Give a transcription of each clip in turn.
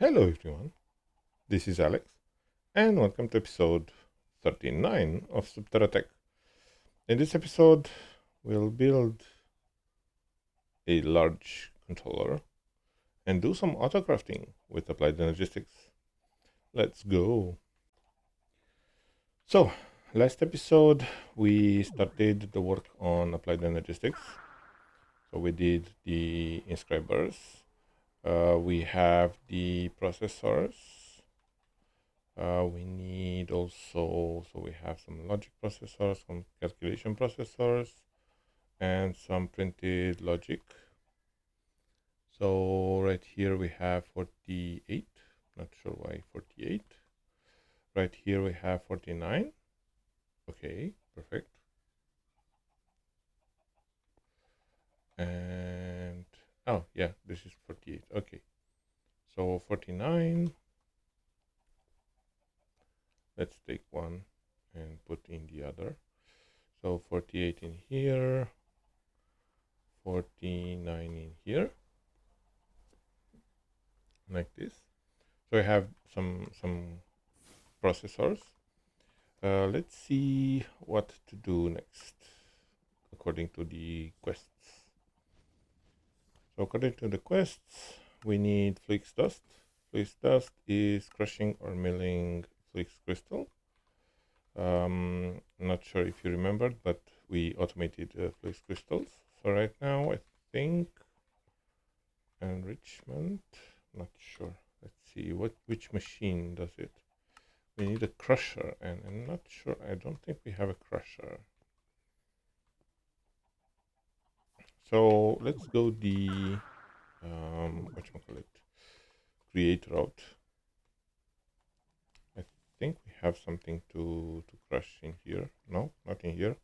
Hello everyone, this is Alex, and welcome to episode 39 of SubTerraTech. In this episode, we'll build a large controller and do some autocrafting with applied energistics. Let's go! So, last episode, we started the work on applied energistics. So we did the inscribers, we have the processors. We need also, so we have some logic processors, some calculation processors, and some printed logic. So right here we have 48, not sure why 48. Right here we have 49. Okay, perfect. And, oh yeah, this is 48, okay. So 49. Let's take one and put in the other. So 48 in here, 49 in here, like this. So I have some processors. Let's see what to do next according to the quests. So according to the quests, we need flux dust. Flux dust is crushing or milling flux crystal. Not sure if you remembered, but we automated flux crystals. So right now I think enrichment, not sure. Let's see which machine does it. We need a crusher, and I'm not sure. I don't think we have a crusher. So let's go the whatchamacallit, create route. I think we have something to crush in here. No, not in here.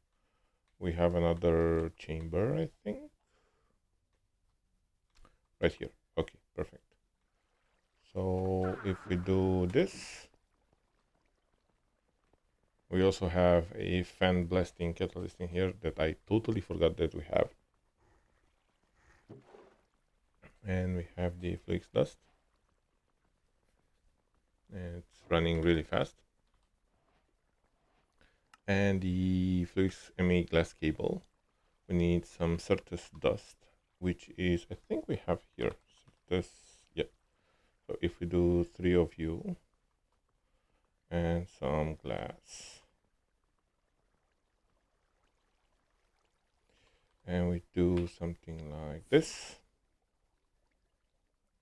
We have another chamber, I think. Right here. Okay, perfect. So if we do this, we also have a fan blasting catalyst in here that I totally forgot that we have. And we have the flux dust. And it's running really fast. And the flux MA glass cable. We need some Certus dust, which is, I think we have here. Certus, yeah. So if we do 3 of you and some glass, and we do something like this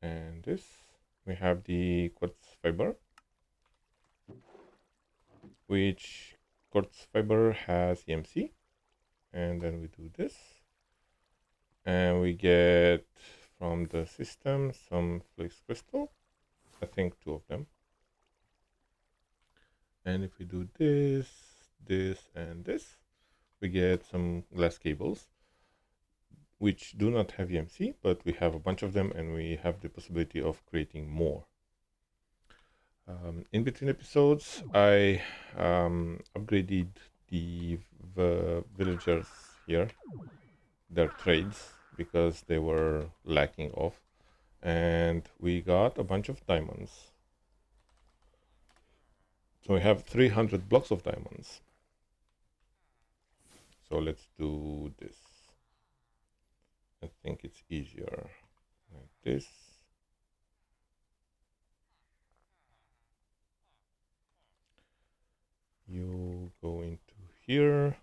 and this, we have the quartz fiber, which quartz fiber has EMC, and then we do this, and we get from the system some flux crystal, I think 2 of them. And if we do this, this, and this, we get some glass cables, which do not have EMC, but we have a bunch of them, and we have the possibility of creating more. In between episodes, I upgraded the villagers here, their trades, because they were lacking off, and we got a bunch of diamonds. So we have 300 blocks of diamonds. So let's do this. I think it's easier like this. You go into here,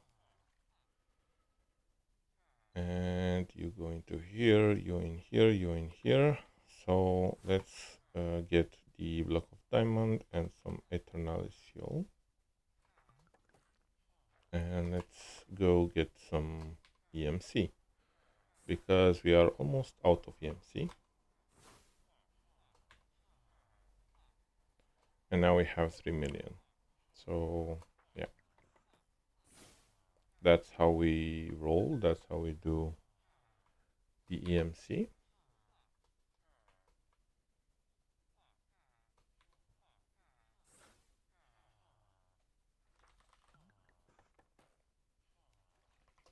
and you go into here, you in here, you in here. So let's get the block of diamond and some Eternalis fuel. And let's go get some EMC, because we are almost out of EMC. And now we have 3 million. So yeah, that's how we roll, that's how we do the EMC.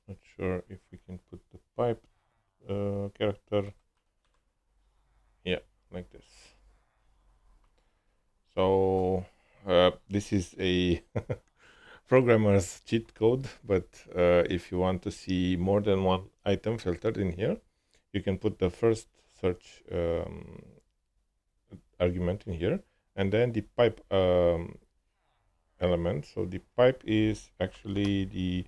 Not sure if we can put the pipe character, yeah, like this. So this is a programmer's cheat code, but if you want to see more than one item filtered in here, you can put the first search argument in here, and then the pipe element. So the pipe is actually the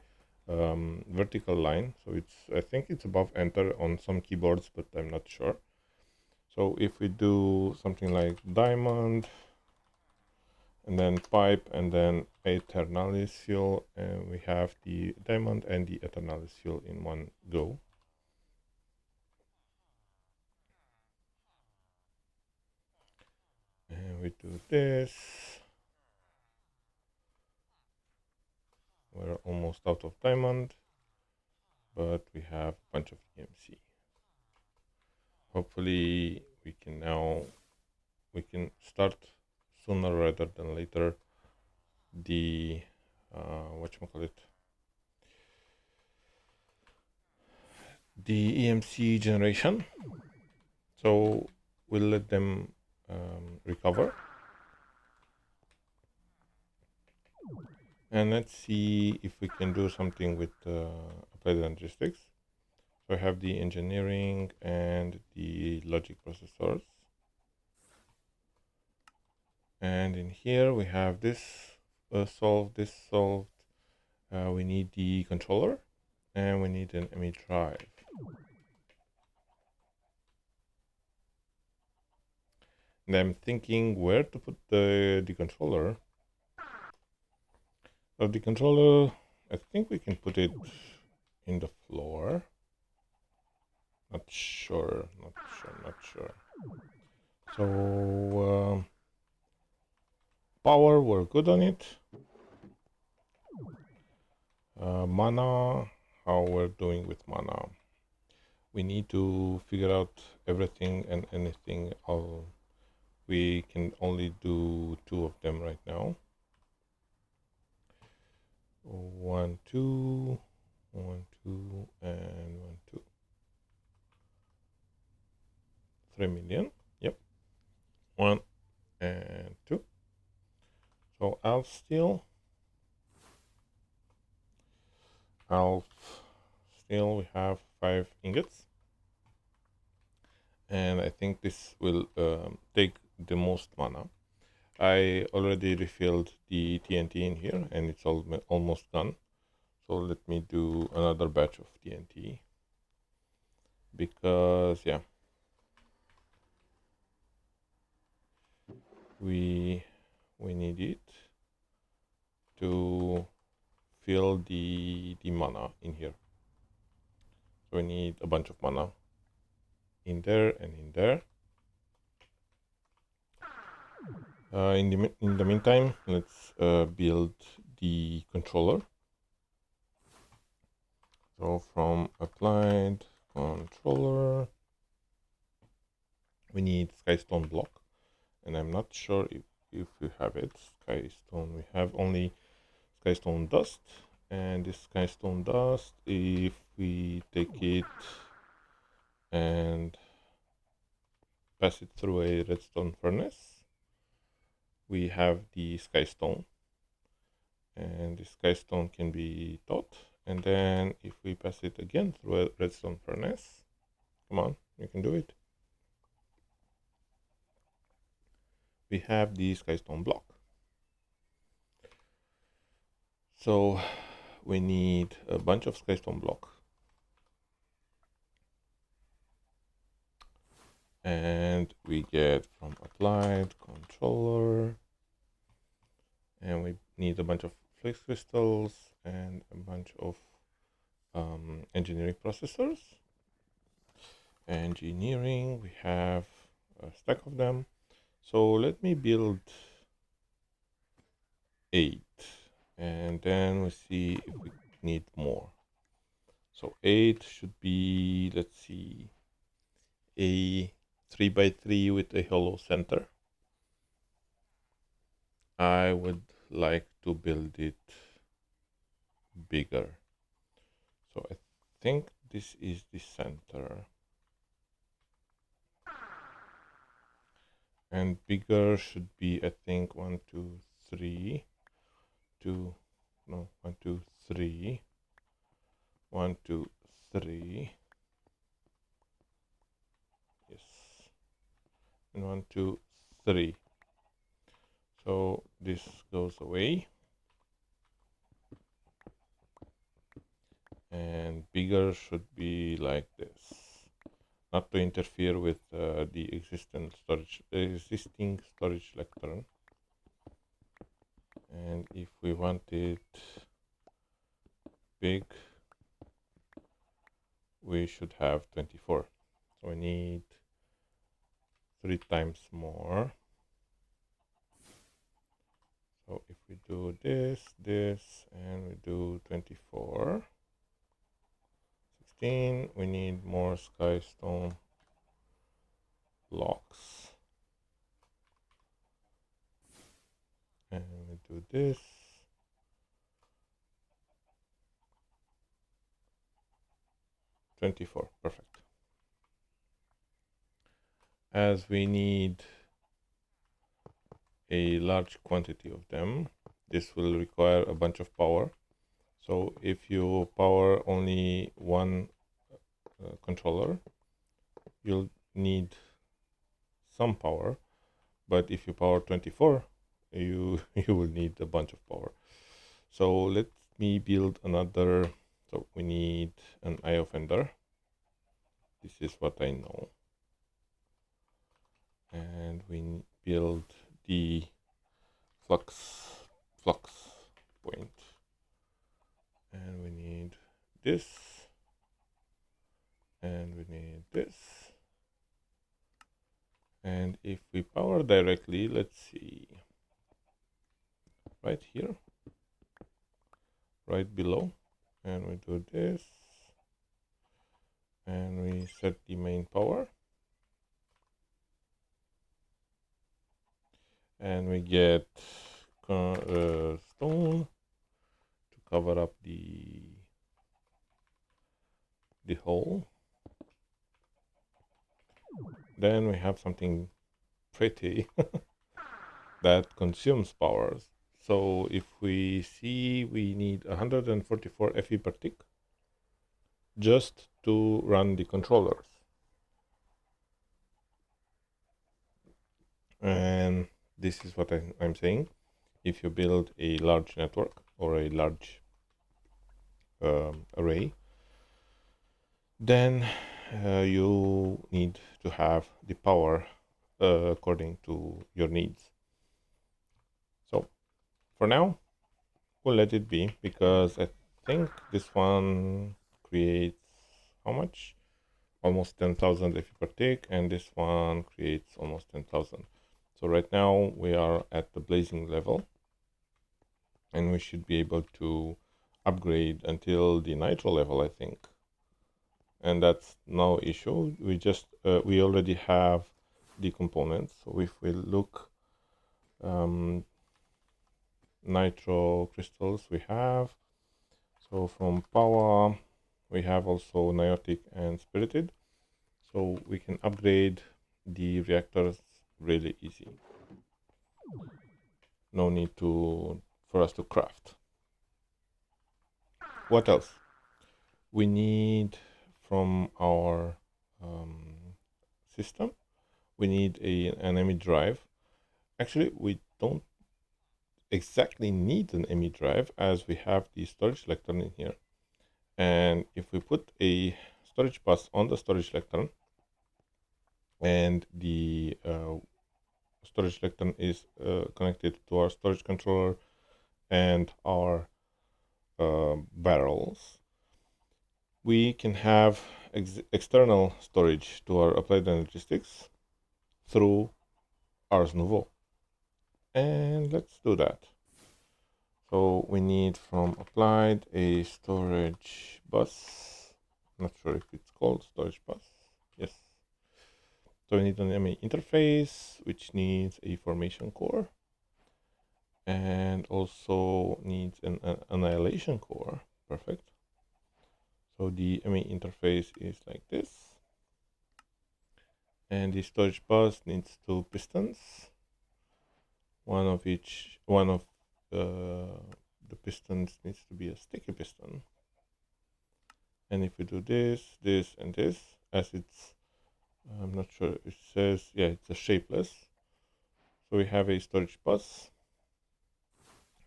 vertical line. So it's, I think it's above enter on some keyboards, but I'm not sure. So if we do something like diamond, and then pipe, and then eternalis fuel, and we have the diamond and the eternalis fuel in one go. And we do this. We're almost out of diamond, but we have a bunch of EMC. Hopefully we can start sooner rather than later the whatchamacallit, the EMC generation. So we'll let them recover. And let's see if we can do something with applied logistics. So I have the engineering and the logic processors. And in here we have this solved, this solved. We need the controller and we need an ME drive. And I'm thinking where to put the controller. So the controller, I think we can put it in the floor. Not sure. So power, we're good on it. Mana, how we're doing with mana. We need to figure out everything and anything. We can only do 2 of them right now. 1, 2, 1, 2, and 1, 2. 3 million. Yep. 1 and 2. So Alf steel. We have 5 ingots. And I think this will take the most mana. I already refilled the TNT in here and it's almost done. So let me do another batch of TNT. Because, yeah, we need it to fill the mana in here. So we need a bunch of mana in there and in there. In the meantime, let's build the controller. So from applied controller, we need Stoneblock, and I'm not sure if we have it. Skystone, we have only Skystone dust, and this Skystone dust, if we take it and pass it through a redstone furnace, we have the Skystone, and the Skystone can be taught. And then if we pass it again through a redstone furnace, come on, you can do it. We have the Skystone block. So we need a bunch of Skystone block. And we get from applied controller. And we need a bunch of flux crystals and a bunch of engineering processors. Engineering, we have a stack of them. So let me build 8. And then we see if we need more. So 8 should be, let's see, a 3x3 with a hollow center. I would like to build it bigger. So I think this is the center. and bigger should be, I think, 1 2 3 2 no 1 2 3 1 2 3 yes, and 1 2 3. So this goes away, and bigger should be like this, not to interfere with the existing storage lectern. And if we want it big, we should have 24. So we need 3 times more. So if we do this, and we do 24, 16, we need more stone blocks. And we do this. $24, perfect. As we need a large quantity of them, this will require a bunch of power. So if you power only one controller, you'll need some power, but if you power 24, you will need a bunch of power. So let me build another. So we need an IO fender. This is what I know. And we build the flux point. And we need this. And we need this. And if we power directly, let's see, right here, right below, and we do this, and we set the main power, and we get stone to cover up the hole. Then we have something pretty that consumes powers. So if we see, we need 144 FE per tick just to run the controllers. And this is what I'm saying. If you build a large network or a large array, then you need to have the power according to your needs. So for now, we'll let it be, because I think this one creates how much? Almost 10,000 FE per tick, and this one creates almost 10,000. So right now we are at the blazing level, and we should be able to upgrade until the nitro level, I think. And that's no issue. We just we already have the components. So if we look, nitro crystals we have. So from power, we have also Niotic and Spirited. So we can upgrade the reactors really easy. No need for us to craft. What else? We need from our system, we need an ME drive. Actually, we don't exactly need an ME drive, as we have the storage lectern in here. And if we put a storage bus on the storage lectern, and the storage lectern is connected to our storage controller and our barrels, we can have external storage to our applied energistics through Ars Nouveau. And let's do that. So we need from applied a storage bus. Not sure if it's called storage bus. Yes. So we need an ME interface, which needs a formation core, and also needs an annihilation core. Perfect. So the ME interface is like this. And the storage bus needs 2 pistons, one of the pistons needs to be a sticky piston. And if we do this, this, and this, as it's, I'm not sure, it says, yeah, it's a shapeless. So we have a storage bus.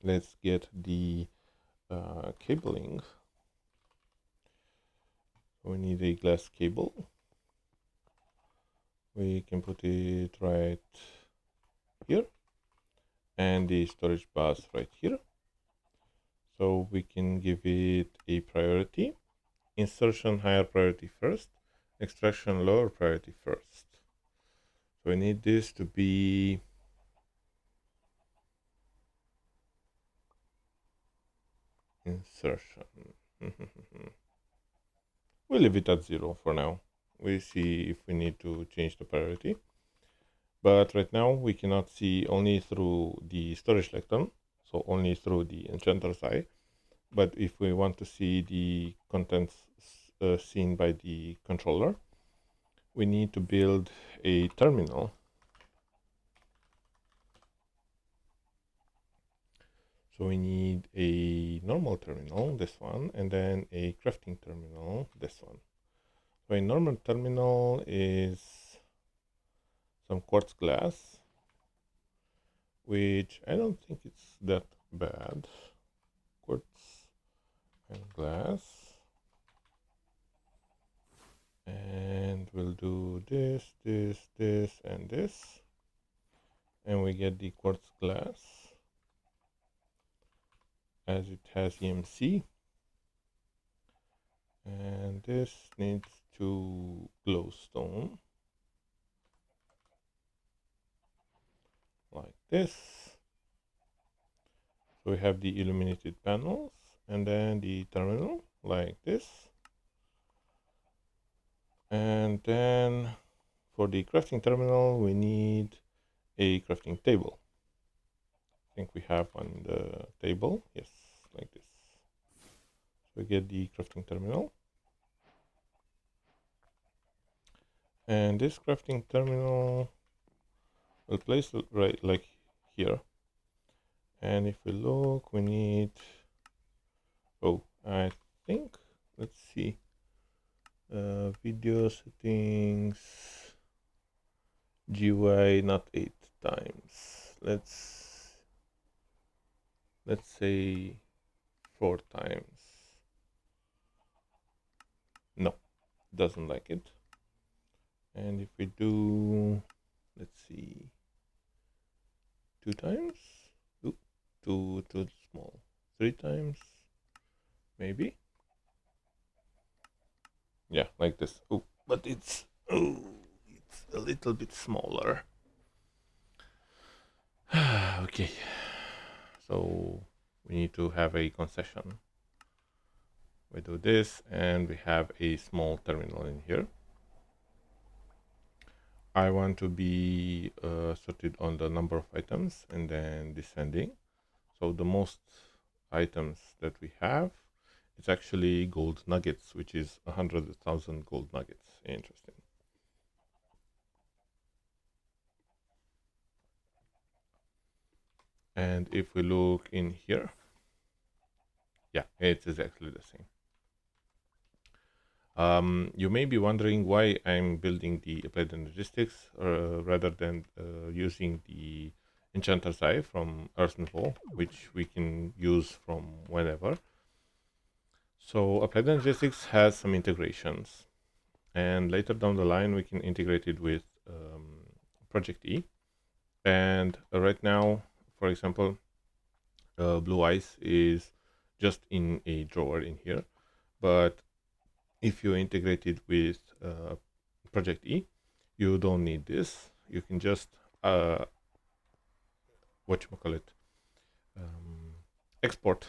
Let's get the cabling. We need a glass cable. We can put it right here and the storage bus right here. So we can give it a priority. Insertion higher priority first, extraction lower priority first. So we need this to be insertion. We'll leave it at 0 for now. We'll see if we need to change the priority. But right now we cannot see only through the storage lectern, so only through the enchanter's eye. But if we want to see the contents seen by the controller, we need to build a terminal. So we need a normal terminal, this one, and then a crafting terminal, this one. So a normal terminal is some quartz glass, which I don't think it's that bad. Quartz and glass. And we'll do this, this, this, and this. And we get the quartz glass as it has EMC. And this needs to glowstone. Like this. So we have the illuminated panels and then the terminal like this. And then for the crafting terminal, we need a crafting table. I think we have one in the table. Yes, like this. So we get the crafting terminal. And this crafting terminal will place it right like here. And if we look, we need, oh, I think, let's see, video settings, GUI not 8 times. Let's say 4 times. No, doesn't like it. And if we do, let's see, 2 times, too small. 3 times, maybe. Yeah, like this. Oh, but it's a little bit smaller. Okay, so we need to have a concession. We do this, and we have a small terminal in here. I want to be sorted on the number of items and then descending. So the most items that we have, it's actually gold nuggets, which is 100,000 gold nuggets. Interesting. And if we look in here, yeah, it's exactly the same. You may be wondering why I'm building the applied logistics rather than using the enchanter's eye from Ars Nouveau, which we can use from whenever. So applied logistics has some integrations, and later down the line we can integrate it with Project E. And right now, for example, Blue Ice is just in a drawer in here, but if you integrate it with Project E, you don't need this. You can just export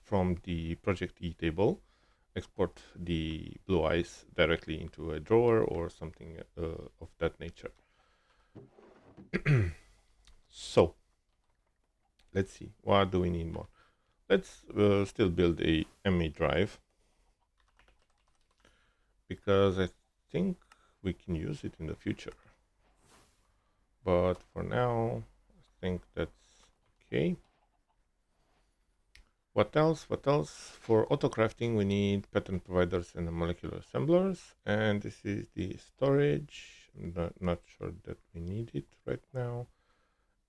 from the Project E table, export the Blue Ice directly into a drawer or something of that nature. So let's see, what do we need more? Let's still build a MA drive, because I think we can use it in the future. But for now, I think that's okay. What else? What else? For autocrafting, we need pattern providers and molecular assemblers. And this is the storage. I'm not sure that we need it right now.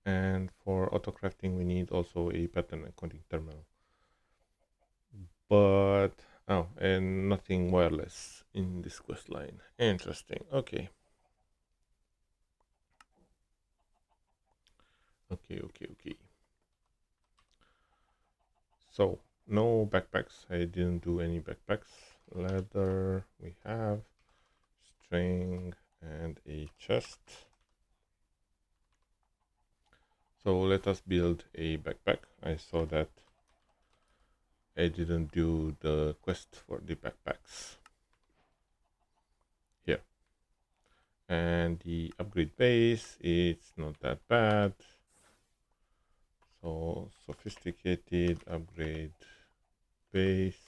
And for autocrafting, we need also a pattern encoding terminal. But, oh, and nothing wireless in this quest line. Interesting. Okay. Okay. So, no backpacks. I didn't do any backpacks. Leather, we have. String and a chest. So let us build a backpack. I saw that I didn't do the quest for the backpacks here. And the upgrade base, it's not that bad. So sophisticated upgrade base.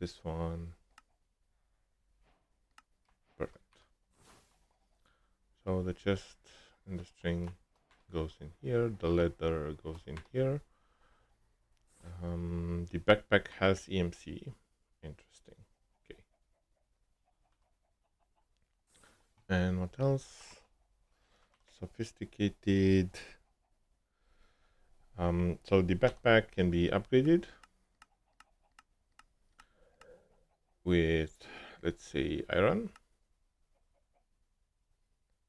This one. Perfect. So the chest and the string goes in here. The leather goes in here. The backpack has EMC. Interesting. Okay. And what else? Sophisticated. So the backpack can be upgraded with, let's say, iron.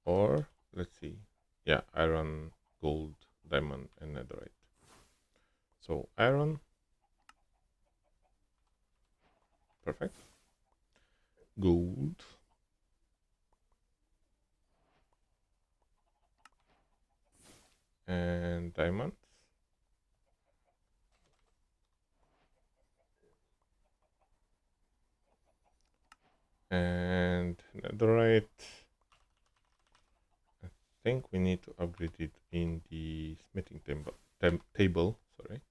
Or, let's see, yeah, iron, gold, diamond, and netherite. So iron. Perfect. Gold. And diamonds. And netherite. I think we need to upgrade it in the smithing table. Sorry.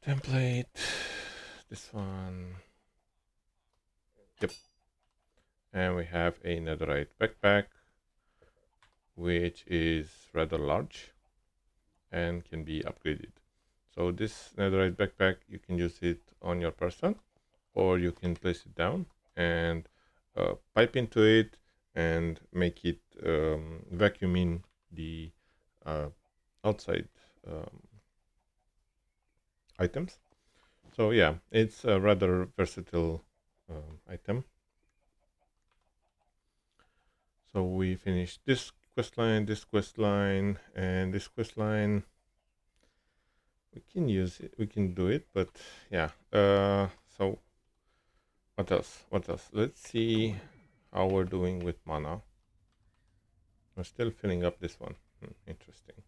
Template. This one. Yep. And we have a netherite backpack, which is rather large and can be upgraded. So this netherite backpack, you can use it on your person, or you can place it down and pipe into it and make it vacuum in the outside items. So yeah, it's a rather versatile item. So we finished this quest line, and this quest line. We can use it, we can do it, but yeah. So what else? Let's see how we're doing with mana. We're still filling up this one. Interesting.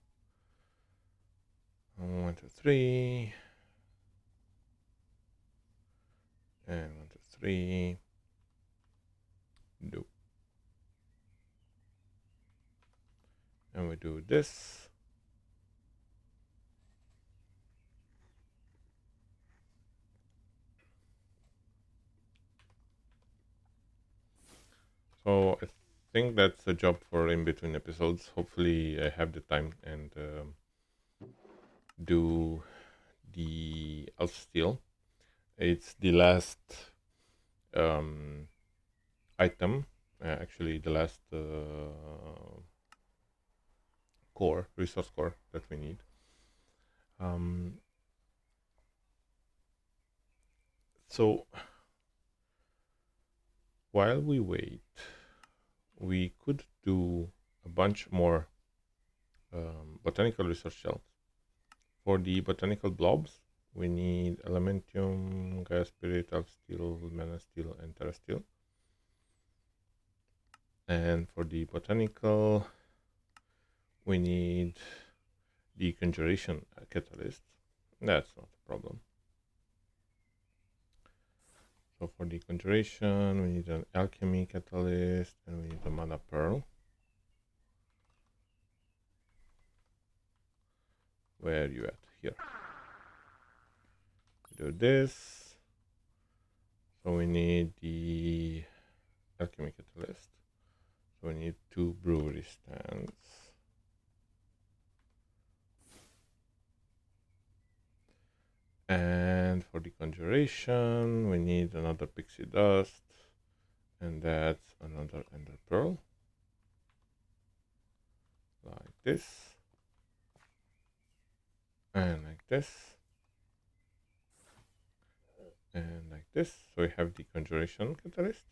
1, 2, 3. And 1, 2, 3. Do. And we do this. So I think that's a job for in between episodes. Hopefully I have the time and do the elf steel. It's the last item, actually the last resource core that we need. So while we wait, we could do a bunch more botanical research shells. For the botanical blobs, we need elementium, Gaia spirit, elf steel, mana steel, and terra steel. And for the botanical, we need the conjuration catalyst. That's not a problem. So for the conjuration, we need an alchemy catalyst, and we need a mana pearl. Where are you at? Here. Do this. So we need the alchemy catalyst. So we need 2 brewery stands. And for the conjuration, we need another pixie dust, and that's another ender pearl, like this, and like this, and like this. So we have the conjuration catalyst.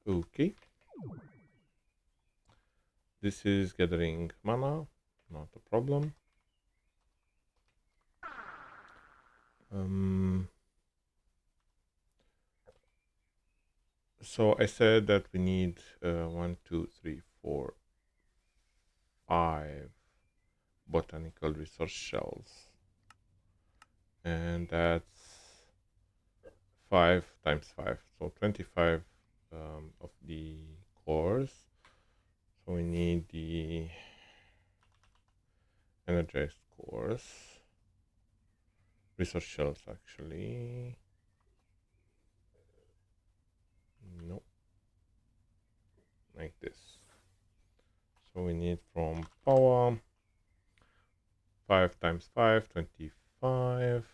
Okay. This is gathering mana, not a problem. So I said that we need 1, 2, 3, 4, 5 botanical resource shells, and that's 5 times 5, so 25 of the cores. So we need the energized cores, resource shells actually. No, like this. So we need from power 5 times 5, 25.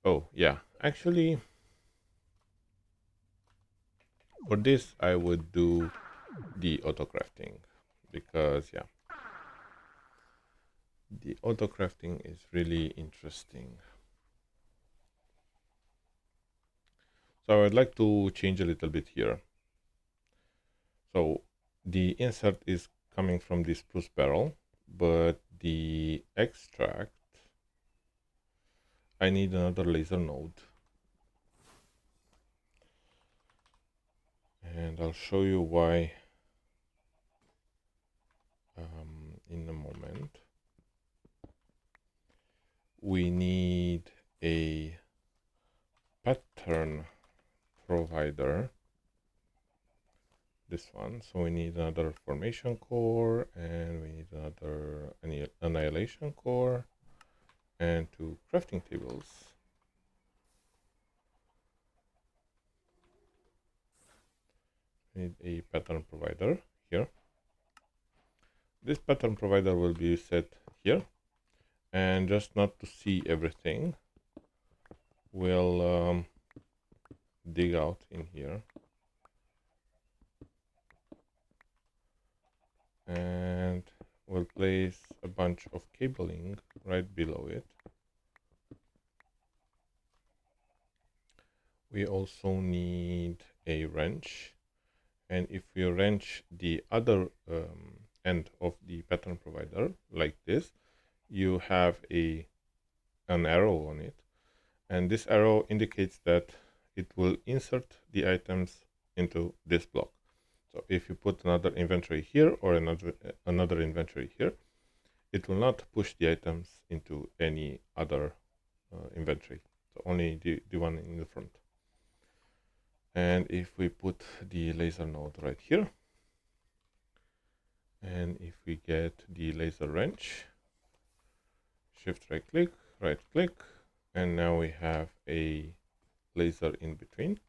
Oh yeah, actually for this I would do the autocrafting, because yeah, the autocrafting is really interesting. So I would like to change a little bit here. So the insert is coming from the spruce barrel, but the extract, I need another laser node. And I'll show you why in a moment. We need a pattern provider, this one. So we need another formation core, and we need another annihilation core, and 2 crafting tables. We need a pattern provider here. This pattern provider will be set here, and just not to see everything, we'll dig out in here, and we'll place a bunch of cabling right below it. We also need a wrench, and if we wrench the other end of the pattern provider like this, you have an arrow on it, and this arrow indicates that it will insert the items into this block. So if you put another inventory here or another inventory here, it will not push the items into any other inventory, so only the one in the front. And if we put the laser node right here, and if we get the laser wrench, shift right click, and now we have a laser in between.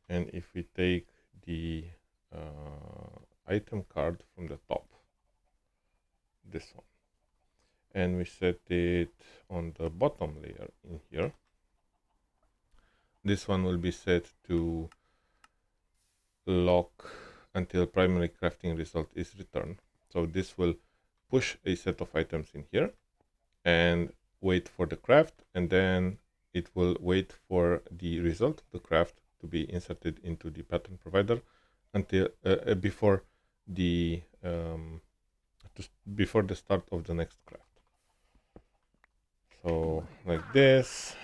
And if we take the item card from the top, this one, and we set it on the bottom layer in here, this one will be set to lock until primary crafting result is returned. So this will push a set of items in here and wait for the craft, and then it will wait for the result of the craft to be inserted into the pattern provider until before the start of the next craft. So like this,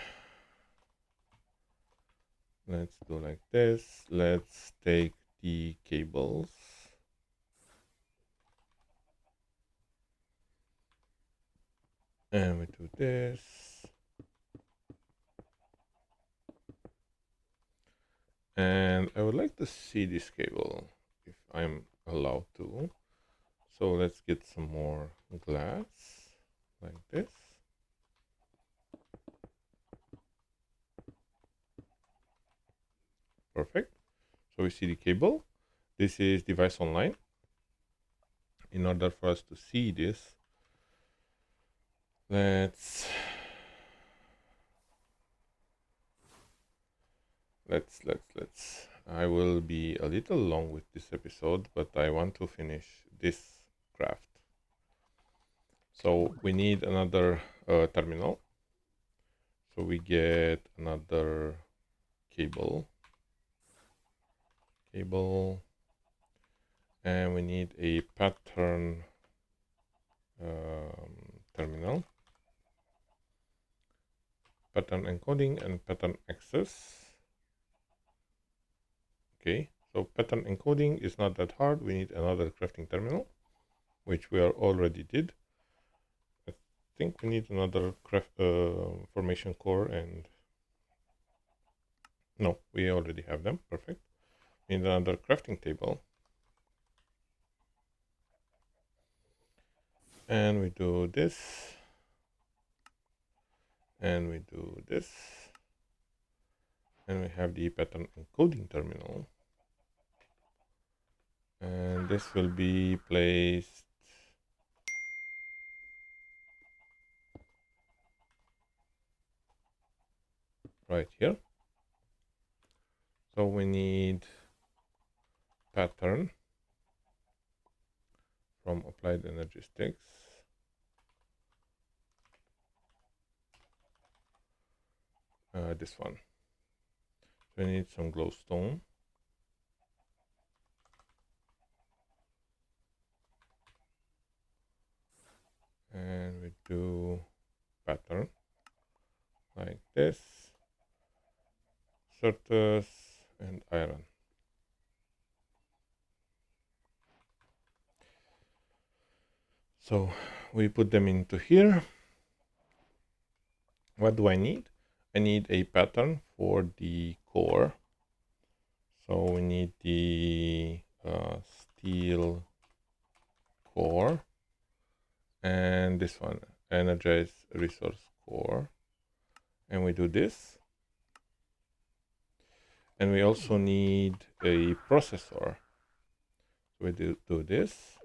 let's do like this. Let's take the cables, and we do this. And I would like to see this cable if I'm allowed to. So let's get some more glass like this. Perfect. So we see the cable. This is device online. In order for us to see this, let's I will be a little long with this episode, but I want to finish this craft. So we need another terminal. So we get another cable, and we need a pattern terminal, pattern encoding and pattern access. Okay, so pattern encoding is not that hard. We need another crafting terminal, which we already did. I think we need another formation core, and no, we already have them. Perfect. We need another crafting table, and we do this, and we do this, and we have the pattern encoding terminal, and this will be placed right here. So we need pattern from applied energy sticks, this one. So we need some glowstone, and we do pattern like this, certus and iron. So we put them into here. What do I need? I need a pattern for the core. So we need the steel core, and this one, energized resource core, and we do this. And we also need a processor. We do this,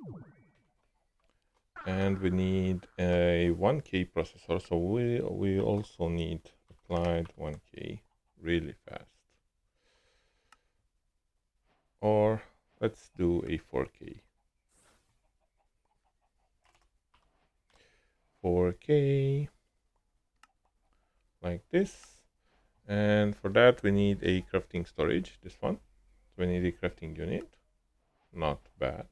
and we need a 1K processor. So we also need applied 1K really fast. Or let's do a 4K. 4K like this. And for that we need a crafting storage, this one. So we need a crafting unit, not bad.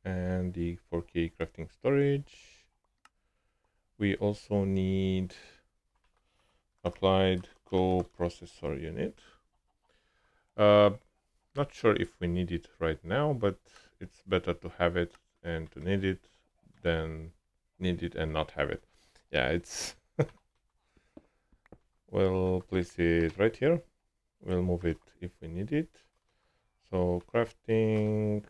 And the 4K crafting storage. We also need applied coprocessor unit. Not sure if we need it right now, but it's better to have it and to need it than need it and not have it. Yeah, it's we'll place it right here. We'll move it if we need it. So crafting,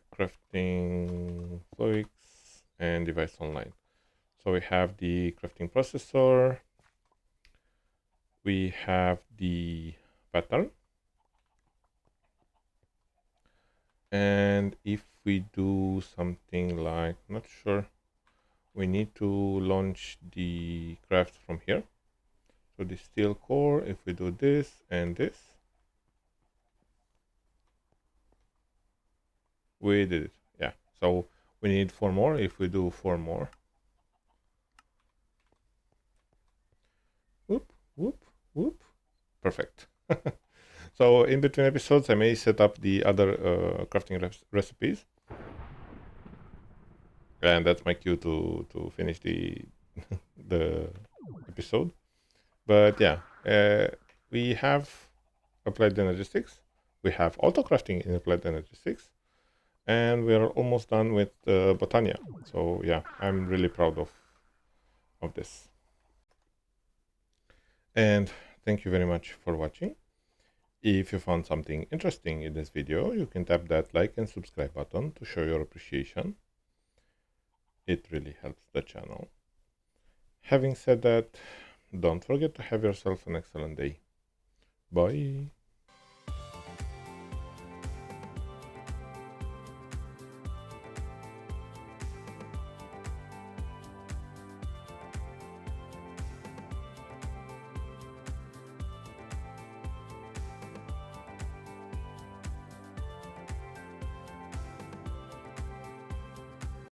Flowix, and device online. So we have the crafting processor. We have the pattern. And if we do something like, not sure, we need to launch the craft from here. So the steel core, if we do this and this, we did it. Yeah, so we need 4 more. If we do 4 more, whoop, whoop, whoop, perfect. So in between episodes, I may set up the other crafting recipes. And that's my cue to finish the the episode. But yeah, we have applied energistics. We have autocrafting in applied energistics. And we are almost done with Botania. So yeah, I'm really proud of this. And thank you very much for watching. If you found something interesting in this video, you can tap that like and subscribe button to show your appreciation. It really helps the channel. Having said that, don't forget to have yourself an excellent day. Bye.